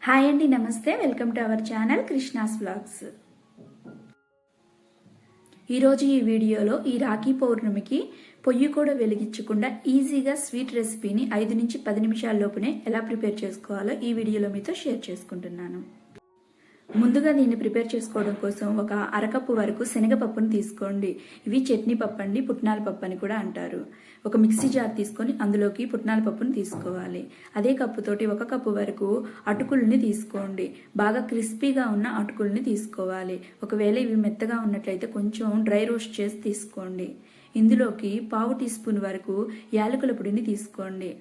Hi అండి, నమస్తే. Welcome to our channel Krishna's vlogs. ఈరోజు ఈ వీడియోలో ఈ రాఖీ పౌర్ణమికి పొయ్యి కూడా వెలిగించకుండా ఈజీగా స్వీట్ రెసిపీని 5 నుంచి 10 నిమిషాల లోపునే ఎలా ప్రిపేర్ చేసుకోవాలో ఈ వీడియోలో మీతో షేర్ చేసుకుంటున్నాను. ముందుగా దీన్ని ప్రిపేర్ చేసుకోవడం కోసం ఒక అరకప్పు వరకు శనగపప్పును తీసుకోండి. ఇవి చట్నీ పప్పు అండి, పుట్నాల పప్పు అని కూడా అంటారు. ఒక మిక్సీ జార్ తీసుకొని అందులోకి పుట్నాల పప్పును తీసుకోవాలి. అదే కప్పుతోటి 1 కప్పు వరకు అటుకుల్ని తీసుకోండి. బాగా క్రిస్పీగా ఉన్న అటుకుల్ని తీసుకోవాలి. ఒకవేళ ఇవి మెత్తగా ఉన్నట్లయితే కొంచెం డ్రై రోస్ట్ చేసి తీసుకోండి. ఇందులోకి 1/2 టీ స్పూన్ వరకు యాలకుల పొడిని తీసుకోండి.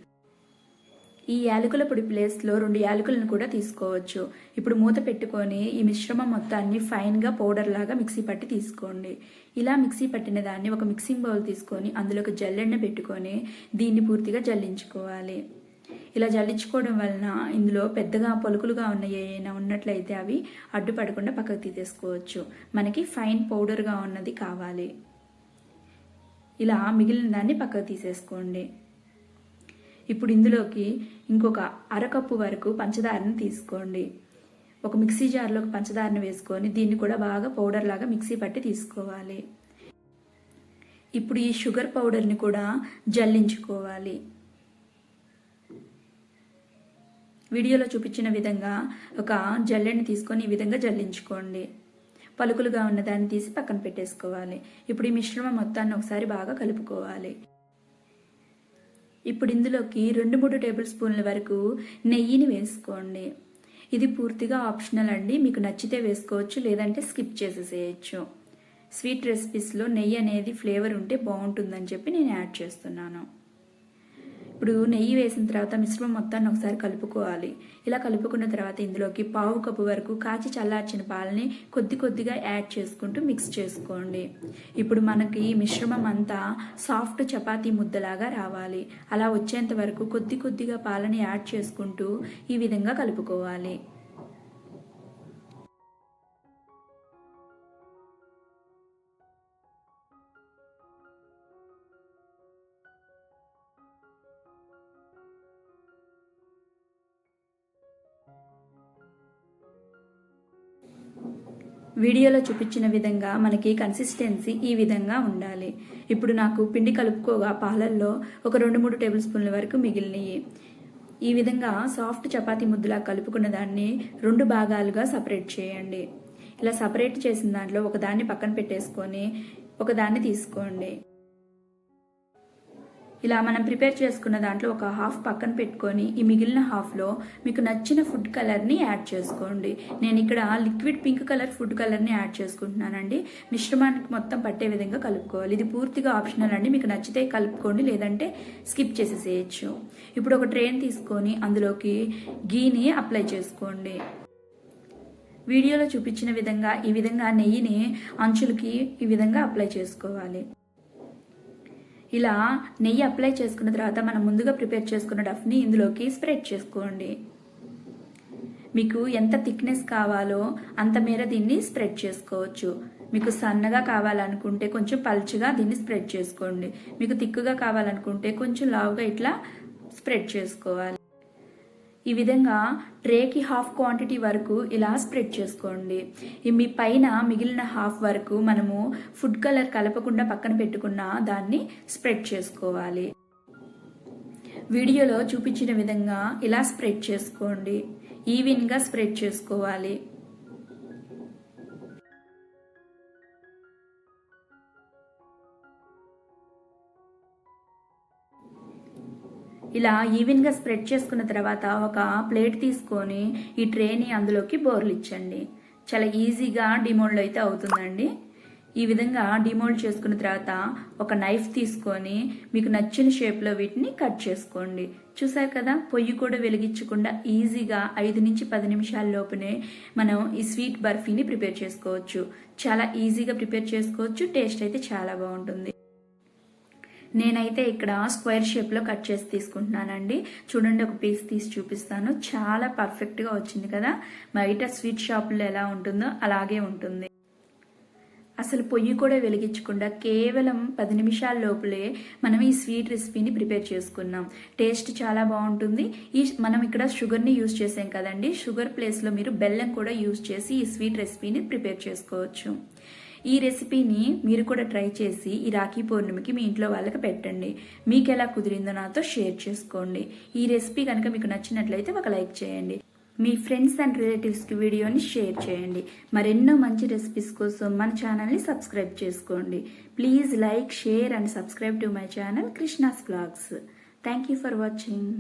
ఈ యాలకుల పొడి ప్లేస్లో 2 యాలకులను కూడా తీసుకోవచ్చు. ఇప్పుడు మూత పెట్టుకొని ఈ మిశ్రమం మొత్తాన్ని ఫైన్గా పౌడర్ లాగా మిక్సీ పట్టి తీసుకోండి. ఇలా మిక్సీ పట్టిన దాన్ని ఒక మిక్సింగ్ బౌల్ తీసుకొని అందులోకి జల్లెడను పెట్టుకొని దీన్ని పూర్తిగా జల్లించుకోవాలి. ఇలా జల్లించుకోవడం వలన ఇందులో పెద్దగా పలుకులుగా ఏమైనా ఉన్నట్లయితే అవి అడ్డుపడకుండా పక్కకు తీసేసుకోవచ్చు. మనకి ఫైన్ పౌడర్గా ఉన్నది కావాలి. ఇలా మిగిలిన దాన్ని పక్కకు తీసేసుకోండి. ఇప్పుడు ఇందులోకి ఇంకొక అరకప్పు వరకు పంచదారని తీసుకోండి. ఒక మిక్సీ జార్లోకి పంచదారని వేసుకొని దీన్ని కూడా బాగా పౌడర్ లాగా మిక్సీ పట్టి తీసుకోవాలి. ఇప్పుడు ఈ షుగర్ పౌడర్ని కూడా జల్లించుకోవాలి. వీడియోలో చూపించిన విధంగా ఒక జల్లెడని తీసుకొని ఈ విధంగా జల్లించుకోండి. పలుకులుగా ఉన్నదాన్ని తీసి పక్కన పెట్టేసుకోవాలి. ఇప్పుడు ఈ మిశ్రమం మొత్తాన్ని ఒకసారి బాగా కలుపుకోవాలి. ఇప్పుడు ఇందులోకి 2-3 టేబుల్ స్పూన్ల వరకు నెయ్యిని వేసుకోండి. ఇది పూర్తిగా ఆప్షనల్ అండి, మీకు నచ్చితే వేసుకోవచ్చు, లేదంటే స్కిప్ చేసేసేయచ్చు. స్వీట్ రెసిపీస్లో నెయ్యి అనేది ఫ్లేవర్ ఉంటే బాగుంటుందని చెప్పి నేను యాడ్ చేస్తున్నాను. ఇప్పుడు నెయ్యి వేసిన తర్వాత మిశ్రమం మొత్తాన్ని ఒకసారి కలుపుకోవాలి. ఇలా కలుపుకున్న తర్వాత ఇందులోకి 1/2 కప్పు వరకు కాచి చల్లార్చిన పాలని కొద్దిగా యాడ్ చేసుకుంటూ మిక్స్ చేసుకోండి. ఇప్పుడు మనకి మిశ్రమం అంతా సాఫ్ట్ చపాతీ ముద్దలాగా రావాలి. అలా వచ్చేంత వరకు కొద్దిగా పాలని యాడ్ చేసుకుంటూ ఈ విధంగా కలుపుకోవాలి. వీడియోలో చూపించిన విధంగా మనకి కన్సిస్టెన్సీ ఈ విధంగా ఉండాలి. ఇప్పుడు నాకు పిండి కలుపుకోగా పాలల్లో ఒక 2-3 టేబుల్ స్పూన్ల వరకు మిగిలినవి. ఈ విధంగా సాఫ్ట్ చపాతీ ముద్దలా కలుపుకున్న దాన్ని 2 భాగాలుగా సపరేట్ చేయండి. ఇలా సపరేట్ చేసిన దాంట్లో ఒకదాన్ని పక్కన పెట్టేసుకొని ఒకదాన్ని తీసుకోండి. ఇలా మనం ప్రిపేర్ చేసుకున్న దాంట్లో ఒక హాఫ్ పక్కన పెట్టుకొని ఈ మిగిలిన హాఫ్లో మీకు నచ్చిన ఫుడ్ కలర్ని యాడ్ చేసుకోండి. నేను ఇక్కడ లిక్విడ్ పింక్ కలర్ ఫుడ్ కలర్ని యాడ్ చేసుకుంటున్నానండి. మిశ్రమానికి మొత్తం పట్టే విధంగా కలుపుకోవాలి. ఇది పూర్తిగా ఆప్షనల్ అండి, మీకు నచ్చితే కలుపుకోండి, లేదంటే స్కిప్ చేసేసేయచ్చు. ఇప్పుడు ఒక ట్రేని తీసుకొని అందులోకి గీని అప్లై చేసుకోండి. వీడియోలో చూపించిన విధంగా ఈ విధంగా నెయ్యిని అంచులకి ఈ విధంగా అప్లై చేసుకోవాలి. ఇలా నెయ్యి అప్లై చేసుకున్న తర్వాత మనం ముందుగా ప్రిపేర్ చేసుకున్న డఫ్ని ఇందులోకి స్ప్రెడ్ చేసుకోండి. మీకు ఎంత థిక్నెస్ కావాలో అంత మేర దీన్ని స్ప్రెడ్ చేసుకోవచ్చు. మీకు సన్నగా కావాలనుకుంటే కొంచెం పల్చగా దీన్ని స్ప్రెడ్ చేసుకోండి. మీకు థిక్గా కావాలనుకుంటే కొంచెం లావుగా ఇట్లా స్ప్రెడ్ చేసుకోవాలి. ఈ విధంగా ట్రేకి హాఫ్ క్వాంటిటీ వరకు ఇలా స్ప్రెడ్ చేసుకోండి. మీ పైన మిగిలిన హాఫ్ వరకు మనము ఫుడ్ కలర్ కలపకుండా పక్కన పెట్టుకున్న దాన్ని స్ప్రెడ్ చేసుకోవాలి. వీడియోలో చూపించిన విధంగా ఇలా స్ప్రెడ్ చేసుకోండి. ఈవెన్గా స్ప్రెడ్ చేసుకోవాలి. ఇలా ఈవెన్గా స్ప్రెడ్ చేసుకున్న తర్వాత ఒక ప్లేట్ తీసుకొని ఈ ట్రేని అందులోకి బోర్లిచ్చండి. చాలా ఈజీగా డిమోల్డ్ అయితే అవుతుందండి. ఈ విధంగా డిమోల్డ్ చేసుకున్న తర్వాత ఒక నైఫ్ తీసుకొని మీకు నచ్చిన షేప్లో వీటిని కట్ చేసుకోండి. చూసారు కదా, పొయ్యి కూడా వెలిగించకుండా ఈజీగా 5 నుంచి 10 నిమిషాల లోపునే మనం ఈ స్వీట్ బర్ఫీని ప్రిపేర్ చేసుకోవచ్చు. చాలా ఈజీగా ప్రిపేర్ చేసుకోవచ్చు. టేస్ట్ అయితే చాలా బాగుంటుంది. నేనైతే ఇక్కడ స్క్వేర్ షేప్లో కట్ చేసి తీసుకుంటున్నానండి. చూడండి, ఒక పీస్ తీసి చూపిస్తాను. చాలా పర్ఫెక్ట్గా వచ్చింది కదా. బయట స్వీట్ షాపుల్లో ఎలా ఉంటుందో అలాగే ఉంటుంది. అసలు పొయ్యి కూడా వెలిగించకుండా కేవలం 10 నిమిషాల లోపలే మనం ఈ స్వీట్ రెసిపీని ప్రిపేర్ చేసుకున్నాం. టేస్ట్ చాలా బాగుంటుంది. మనం ఇక్కడ షుగర్ని యూజ్ చేసాం కదండి, షుగర్ ప్లేస్లో మీరు బెల్లం కూడా యూజ్ చేసి ఈ స్వీట్ రెసిపీని ప్రిపేర్ చేసుకోవచ్చు. ఈ రెసిపీని మీరు కూడా ట్రై చేసి ఈ రాఖీ పౌర్ణమికి మీ ఇంట్లో వాళ్ళకి పెట్టండి. మీకు ఎలా కుదిరిందో నాతో షేర్ చేసుకోండి. ఈ రెసిపీ కనుక మీకు నచ్చినట్లయితే ఒక లైక్ చేయండి. మీ ఫ్రెండ్స్ అండ్ రిలేటివ్స్కి వీడియోని షేర్ చేయండి. మరెన్నో మంచి రెసిపీస్ కోసం మన ఛానల్ని సబ్స్క్రైబ్ చేసుకోండి. Please like, share and subscribe to my channel Krishna's vlogs. Thank you for watching.